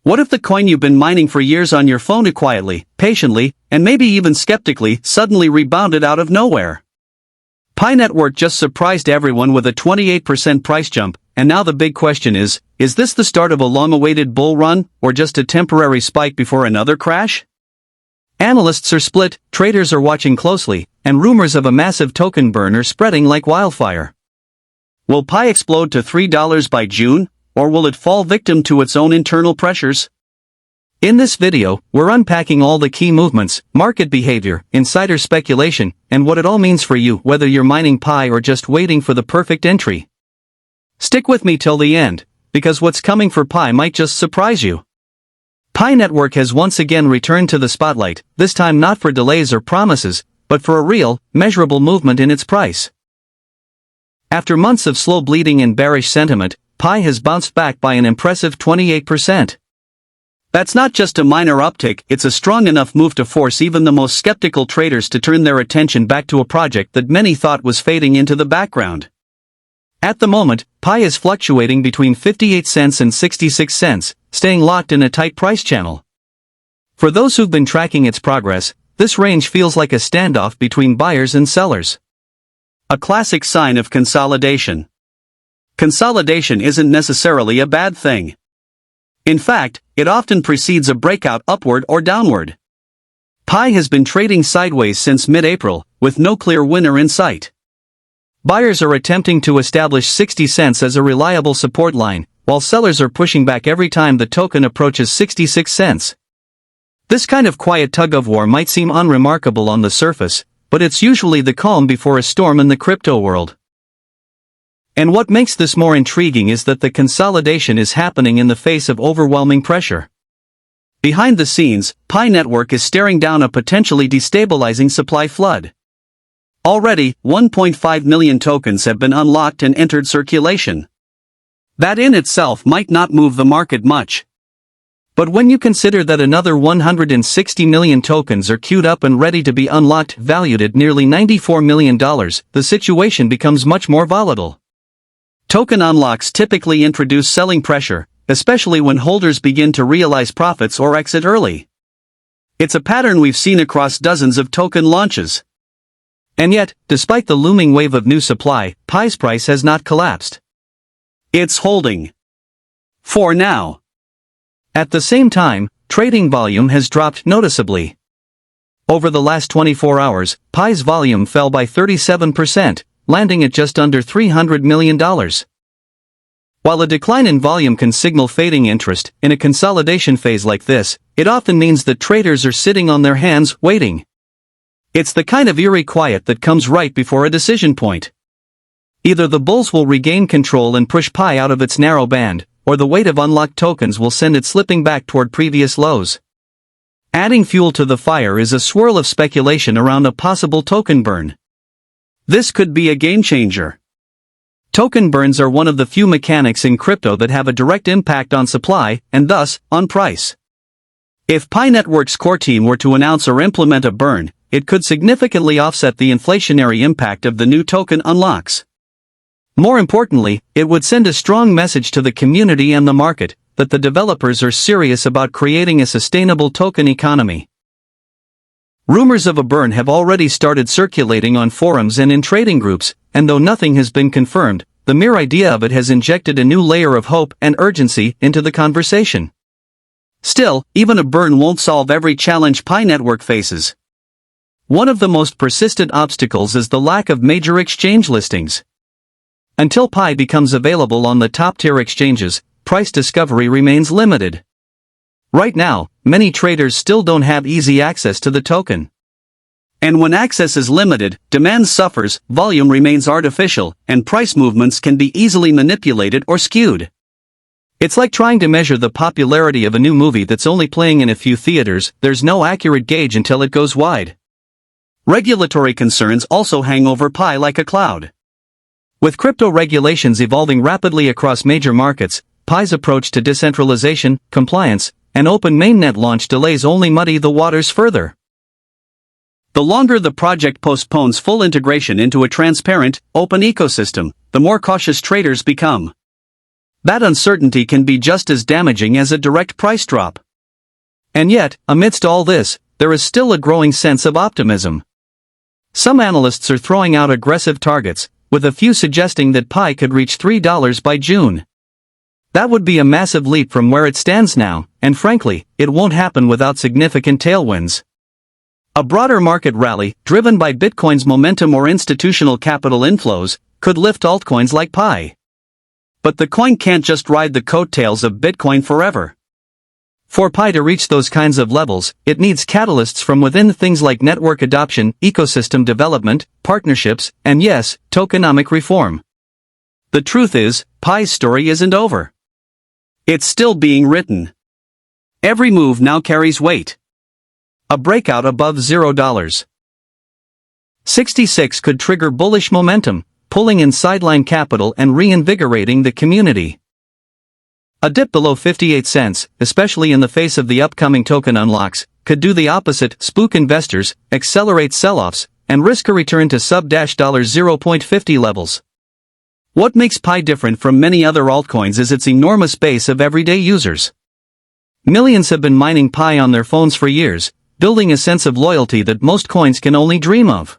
What if the coin you've been mining for years on your phone quietly, patiently, and maybe even skeptically suddenly rebounded out of nowhere? Pi Network just surprised everyone with a 28% price jump, and now the big question is this the start of a long-awaited bull run, or just a temporary spike before another crash? Analysts are split, traders are watching closely, and rumors of a massive token burn are spreading like wildfire. Will Pi explode to $3 by June, or will it fall victim to its own internal pressures? In this video, we're unpacking all the key movements, market behavior, insider speculation, and what it all means for you, whether you're mining Pi or just waiting for the perfect entry. Stick with me till the end, because what's coming for Pi might just surprise you. Pi Network has once again returned to the spotlight, this time not for delays or promises, but for a real, measurable movement in its price. After months of slow bleeding and bearish sentiment, Pi has bounced back by an impressive 28%. That's not just a minor uptick, it's a strong enough move to force even the most skeptical traders to turn their attention back to a project that many thought was fading into the background. At the moment, Pi is fluctuating between 58 cents and 66 cents, staying locked in a tight price channel. For those who've been tracking its progress, this range feels like a standoff between buyers and sellers. A classic sign of consolidation. Consolidation isn't necessarily a bad thing. In fact, it often precedes a breakout upward or downward. Pi has been trading sideways since mid-April, with no clear winner in sight. Buyers are attempting to establish 60 cents as a reliable support line, while sellers are pushing back every time the token approaches 66 cents. This kind of quiet tug-of-war might seem unremarkable on the surface, but it's usually the calm before a storm in the crypto world. And what makes this more intriguing is that the consolidation is happening in the face of overwhelming pressure. Behind the scenes, Pi Network is staring down a potentially destabilizing supply flood. Already, 1.5 million tokens have been unlocked and entered circulation. That in itself might not move the market much. But when you consider that another 160 million tokens are queued up and ready to be unlocked, valued at nearly $94 million, the situation becomes much more volatile. Token unlocks typically introduce selling pressure, especially when holders begin to realize profits or exit early. It's a pattern we've seen across dozens of token launches. And yet, despite the looming wave of new supply, Pi's price has not collapsed. It's holding. For now. At the same time, trading volume has dropped noticeably. Over the last 24 hours, Pi's volume fell by 37%, landing at just under $300 million. While a decline in volume can signal fading interest, in a consolidation phase like this, it often means that traders are sitting on their hands, waiting. It's the kind of eerie quiet that comes right before a decision point. Either the bulls will regain control and push Pi out of its narrow band, or the weight of unlocked tokens will send it slipping back toward previous lows. Adding fuel to the fire is a swirl of speculation around a possible token burn. This could be a game changer. Token burns are one of the few mechanics in crypto that have a direct impact on supply, and thus, on price. If Pi Network's core team were to announce or implement a burn, it could significantly offset the inflationary impact of the new token unlocks. More importantly, it would send a strong message to the community and the market, that the developers are serious about creating a sustainable token economy. Rumors of a burn have already started circulating on forums and in trading groups, and though nothing has been confirmed, the mere idea of it has injected a new layer of hope and urgency into the conversation. Still, even a burn won't solve every challenge Pi Network faces. One of the most persistent obstacles is the lack of major exchange listings. Until Pi becomes available on the top-tier exchanges, price discovery remains limited. Right now, many traders still don't have easy access to the token. And when access is limited, demand suffers, volume remains artificial, and price movements can be easily manipulated or skewed. It's like trying to measure the popularity of a new movie that's only playing in a few theaters. There's no accurate gauge until it goes wide. Regulatory concerns also hang over Pi like a cloud. With crypto regulations evolving rapidly across major markets, Pi's approach to decentralization, compliance, and Open Mainnet launch delays only muddy the waters further. The longer the project postpones full integration into a transparent, open ecosystem, the more cautious traders become. That uncertainty can be just as damaging as a direct price drop. And yet, amidst all this, there is still a growing sense of optimism. Some analysts are throwing out aggressive targets, with a few suggesting that Pi could reach $3 by June. That would be a massive leap from where it stands now, and frankly, it won't happen without significant tailwinds. A broader market rally, driven by Bitcoin's momentum or institutional capital inflows, could lift altcoins like Pi. But the coin can't just ride the coattails of Bitcoin forever. For Pi to reach those kinds of levels, it needs catalysts from within, things like network adoption, ecosystem development, partnerships, and yes, tokenomic reform. The truth is, Pi's story isn't over. It's still being written. Every move now carries weight. A breakout above $0.66 could trigger bullish momentum, pulling in sideline capital and reinvigorating the community. A dip below 58 cents, especially in the face of the upcoming token unlocks, could do the opposite: spook investors, accelerate sell-offs, and risk a return to sub-$0.50 levels. What makes Pi different from many other altcoins is its enormous base of everyday users. Millions have been mining Pi on their phones for years, building a sense of loyalty that most coins can only dream of.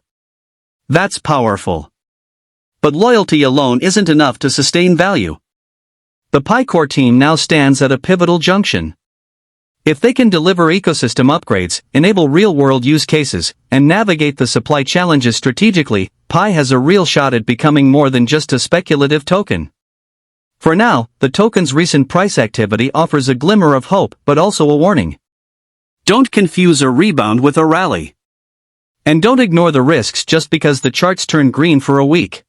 That's powerful. But loyalty alone isn't enough to sustain value. The Pi core team now stands at a pivotal junction. If they can deliver ecosystem upgrades, enable real-world use cases, and navigate the supply challenges strategically, Pi has a real shot at becoming more than just a speculative token. For now, the token's recent price activity offers a glimmer of hope, but also a warning. Don't confuse a rebound with a rally. And don't ignore the risks just because the charts turn green for a week.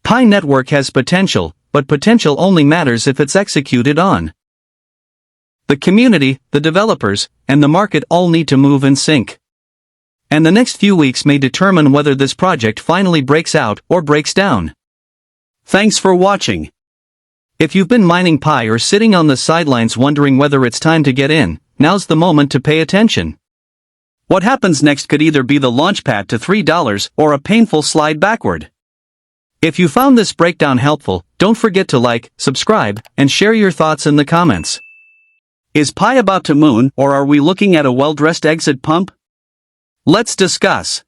Pi Network has potential, but potential only matters if it's executed on. The community, the developers, and the market all need to move in sync. And the next few weeks may determine whether this project finally breaks out or breaks down. Thanks for watching. If you've been mining Pi or sitting on the sidelines wondering whether it's time to get in, now's the moment to pay attention. What happens next could either be the launchpad to $3 or a painful slide backward. If you found this breakdown helpful, don't forget to like, subscribe, and share your thoughts in the comments. Is Pi about to moon, or are we looking at a well-dressed exit pump? Let's discuss.